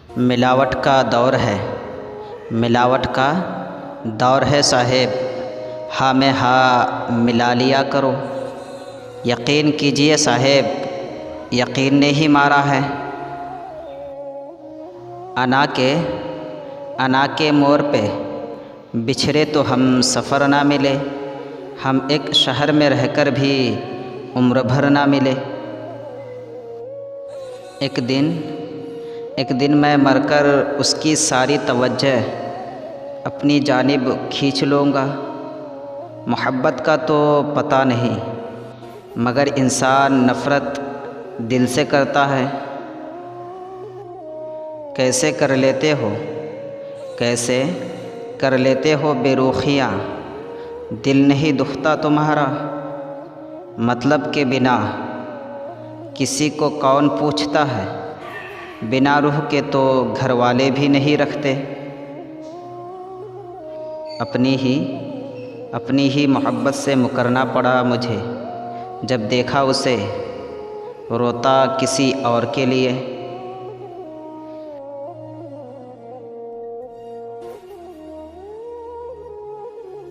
मिलावट का दौर है, मिलावट का दौर है साहेब, हाँ में हाँ मिला लिया करो। यकीन कीजिए साहेब, यकीन ने ही मारा है। अना के मोड़ पे बिछड़े तो हम सफ़र ना मिले, हम एक शहर में रहकर भी उम्र भर ना मिले। एक दिन मैं मरकर उसकी सारी तवज्जो अपनी जानिब खींच लूँगा। मोहब्बत का तो पता नहीं, मगर इंसान नफ़रत दिल से करता है। कैसे कर लेते हो बेरुखियाँ, दिल नहीं दुखता तुम्हारा। मतलब के बिना किसी को कौन पूछता है, बिना रूह के तो घर वाले भी नहीं रखते। अपनी ही मोहब्बत से मुकरना पड़ा मुझे, जब देखा उसे रोता किसी और के लिए।